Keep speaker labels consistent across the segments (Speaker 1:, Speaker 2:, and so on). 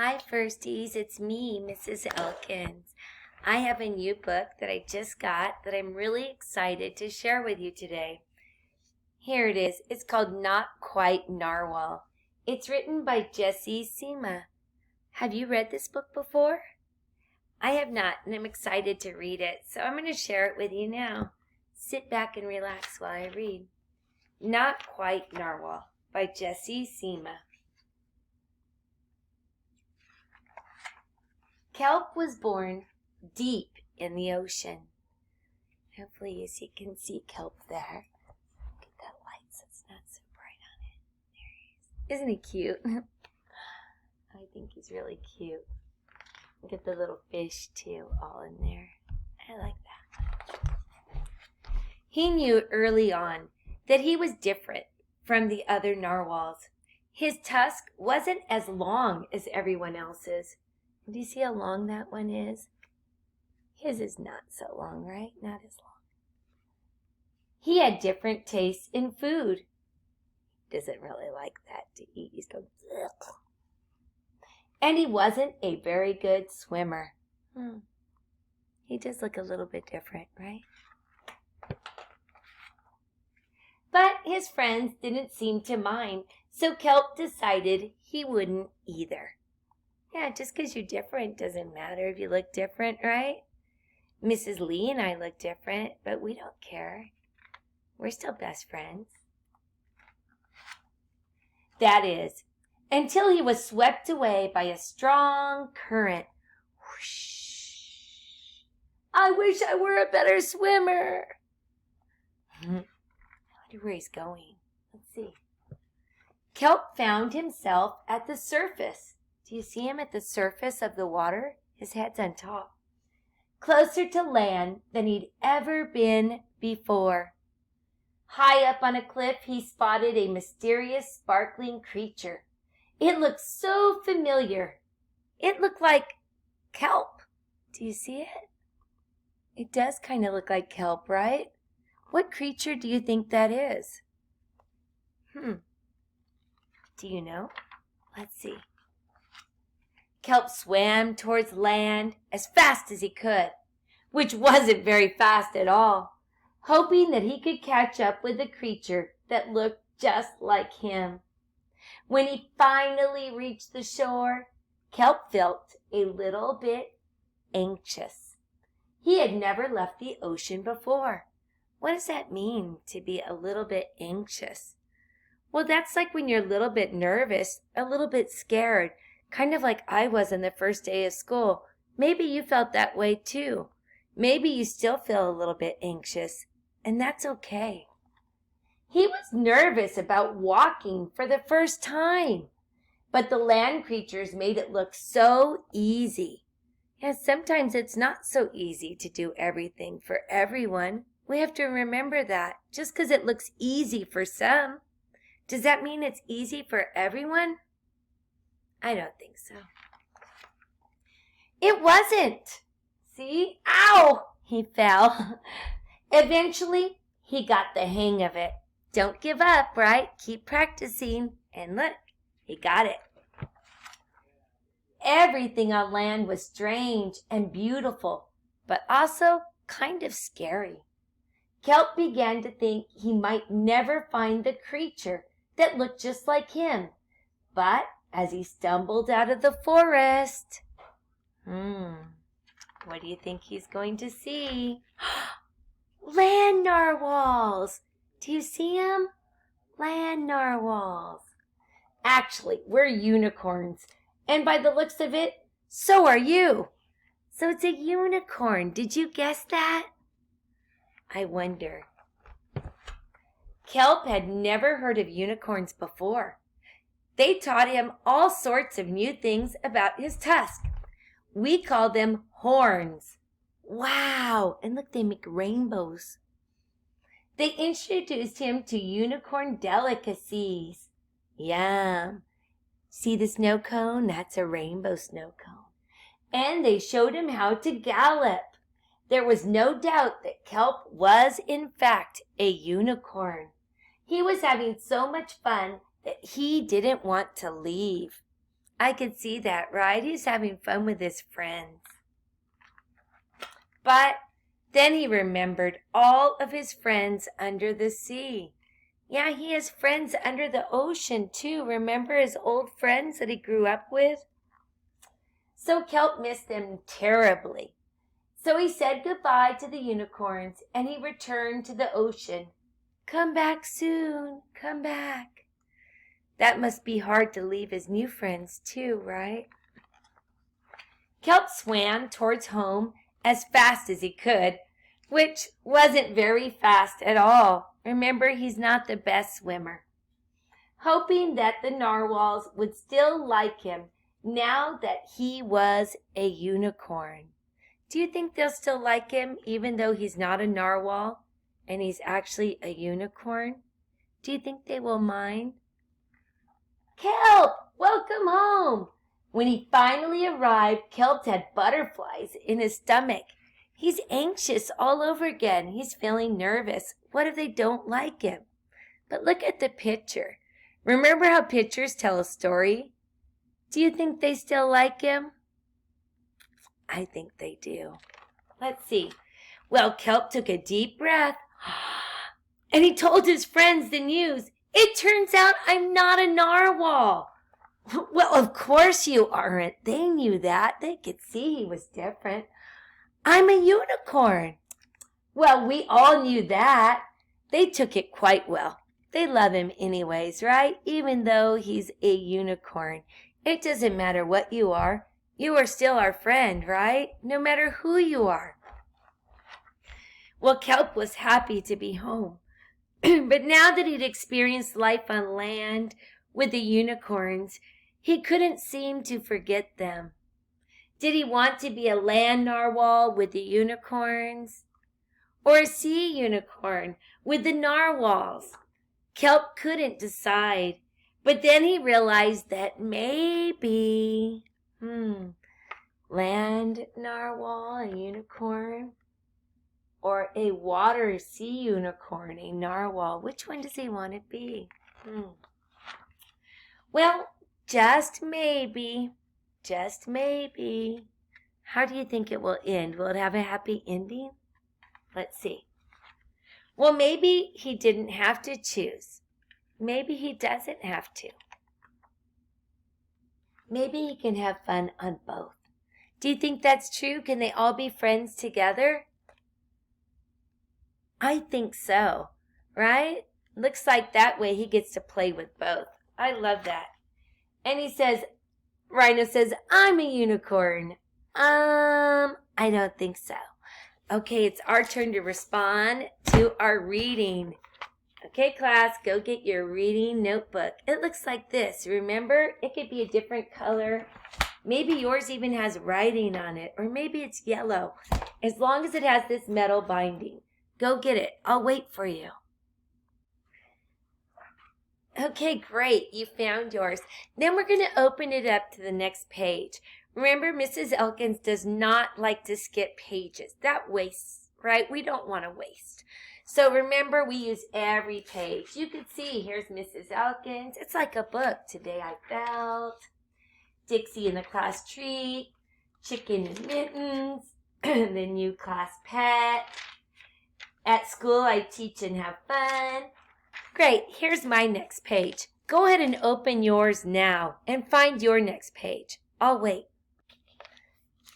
Speaker 1: Hi, Firsties. It's me, Mrs. Elkins. I have a new book that I just got that I'm really excited to share with you today. Here it is. It's called Not Quite Narwhal. It's written by Jessie Sima. Have you read this book before? I have not, and I'm excited to read it, so I'm going to share it with you now. Sit back and relax while I read. Not Quite Narwhal by Jessie Sima. Kelp was born deep in the ocean. Hopefully you can see Kelp there. Get that light so it's not so bright on it. There he is. Isn't he cute? I think he's really cute. Get the little fish too all in there. I like that. He knew early on that he was different from the other narwhals. His tusk wasn't as long as everyone else's. Do you see how long that one is? His is not so long, right? Not as long. He had different tastes in food. Doesn't really like that to eat. He's going, ugh. And he wasn't a very good swimmer. He does look a little bit different, right? But his friends didn't seem to mind, so Kelp decided he wouldn't either. Yeah, just because you're different doesn't matter if you look different, right? Mrs. Lee and I look different, but we don't care. We're still best friends. That is, until he was swept away by a strong current. Whoosh! I wish I were a better swimmer. I wonder where he's going. Let's see. Kelp found himself at the surface. Do you see him at the surface of the water? His head's on top. Closer to land than he'd ever been before. High up on a cliff, he spotted a mysterious, sparkling creature. It looked so familiar. It looked like kelp. Do you see it? It does kind of look like kelp, right? What creature do you think that is? Do you know? Let's see. Kelp swam towards land as fast as he could, which wasn't very fast at all, hoping that he could catch up with the creature that looked just like him. When he finally reached the shore, Kelp felt a little bit anxious. He had never left the ocean before. What does that mean, to be a little bit anxious? Well, that's like when you're a little bit nervous, a little bit scared, kind of like I was on the first day of school. Maybe you felt that way too. Maybe you still feel a little bit anxious, and that's okay. He was nervous about walking for the first time, but the land creatures made it look so easy. Yeah, sometimes it's not so easy to do everything for everyone. We have to remember that. Just because it looks easy for some, does that mean it's easy for everyone? I don't think so. It wasn't. See? Ow! He fell. Eventually, he got the hang of it. Don't give up, right? Keep practicing. And look, he got it. Everything on land was strange and beautiful, but also kind of scary. Kelp began to think he might never find the creature that looked just like him. But as he stumbled out of the forest, what do you think he's going to see? Land narwhals! Do you see them? Land narwhals. Actually, we're unicorns, and by the looks of it, so are you. So it's a unicorn. Did you guess that? I wonder. Kelp had never heard of unicorns before. They taught him all sorts of new things about his tusk. We call them horns. Wow! And look, they make rainbows. They introduced him to unicorn delicacies. Yum! See the snow cone? That's a rainbow snow cone. And they showed him how to gallop. There was no doubt that Kelp was, in fact, a unicorn. He was having so much fun that he didn't want to leave. I could see that, right? He's having fun with his friends. But then he remembered all of his friends under the sea. Yeah, he has friends under the ocean too. Remember his old friends that he grew up with? So Kelp missed them terribly. So he said goodbye to the unicorns and he returned to the ocean. Come back soon, come back. That must be hard to leave his new friends too, right? Kelp swam towards home as fast as he could, which wasn't very fast at all. Remember, he's not the best swimmer. Hoping that the narwhals would still like him now that he was a unicorn. Do you think they'll still like him even though he's not a narwhal and he's actually a unicorn? Do you think they will mind? Kelp, welcome home. When he finally arrived, Kelp had butterflies in his stomach. He's anxious all over again. He's feeling nervous. What if they don't like him? But look at the picture. Remember how pictures tell a story? Do you think they still like him? I think they do. Let's see. Well, Kelp took a deep breath and he told his friends the news. It turns out I'm not a narwhal. Well, of course you aren't. They knew that. They could see he was different. I'm a unicorn. Well, we all knew that. They took it quite well. They love him anyways, right? Even though he's a unicorn. It doesn't matter what you are. You are still our friend, right? No matter who you are. Well, Kelp was happy to be home. But now that he'd experienced life on land with the unicorns, he couldn't seem to forget them. Did he want to be a land narwhal with the unicorns? Or a sea unicorn with the narwhals? Kelp couldn't decide. But then he realized that maybe, land narwhal, a unicorn, or a water sea unicorn, a narwhal. Which one does he want to be? Well, just maybe. How do you think it will end? Will it have a happy ending? Let's see. Well, maybe he didn't have to choose. Maybe he doesn't have to. Maybe he can have fun on both. Do you think that's true? Can they all be friends together? I think so, right? Looks like that way he gets to play with both. I love that. And he says, Rhino says, I'm a unicorn. I don't think so. Okay, it's our turn to respond to our reading. Okay, class, go get your reading notebook. It looks like this. Remember, it could be a different color. Maybe yours even has writing on it, or maybe it's yellow. As long as it has this metal binding. Go get it. I'll wait for you. Okay, great. You found yours. Then we're going to open it up to the next page. Remember, Mrs. Elkins does not like to skip pages. That wastes, right? We don't want to waste. So remember, we use every page. You can see, here's Mrs. Elkins. It's like a book. Today I felt. Dixie in the class treat. Chicken and mittens. The new class pet. At school, I teach and have fun. Great, here's my next page. Go ahead and open yours now and find your next page. I'll wait.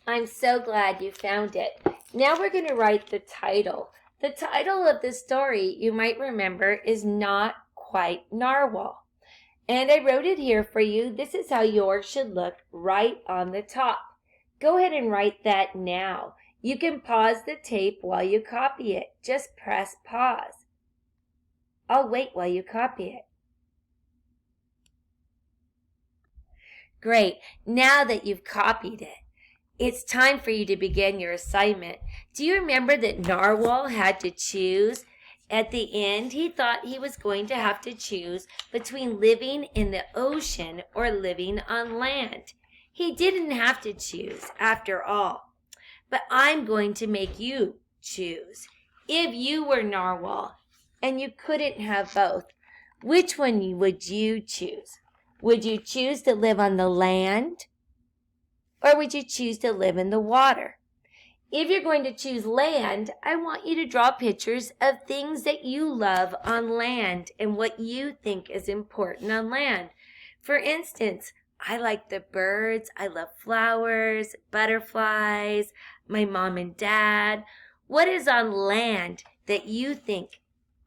Speaker 1: I'm so glad you found it. Now we're going to write the title. The title of the story, you might remember, is Not Quite Narwhal. And I wrote it here for you. This is how yours should look right on the top. Go ahead and write that now. You can pause the tape while you copy it. Just press pause. I'll wait while you copy it. Great. Now that you've copied it, it's time for you to begin your assignment. Do you remember that Narwhal had to choose? At the end, he thought he was going to have to choose between living in the ocean or living on land. He didn't have to choose after all. But I'm going to make you choose. If you were Narwhal and you couldn't have both, which one would you choose? Would you choose to live on the land, or would you choose to live in the water? If you're going to choose land, I want you to draw pictures of things that you love on land and what you think is important on land. For instance, I like the birds, I love flowers, butterflies, my mom and dad. What is on land that you think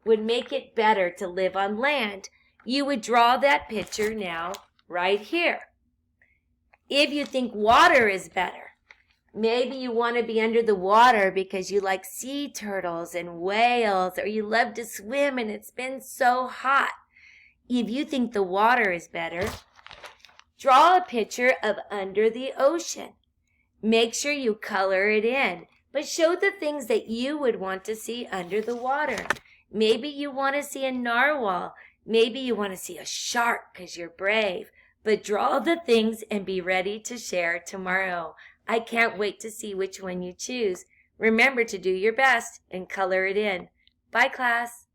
Speaker 1: would make it better to live on land? You would draw that picture now right here. If you think water is better, maybe you want to be under the water because you like sea turtles and whales, or you love to swim and it's been so hot. If you think the water is better, draw a picture of under the ocean. Make sure you color it in, but show the things that you would want to see under the water. Maybe you want to see a narwhal. Maybe you want to see a shark because you're brave. But draw the things and be ready to share tomorrow. I can't wait to see which one you choose. Remember to do your best and color it in. Bye, class.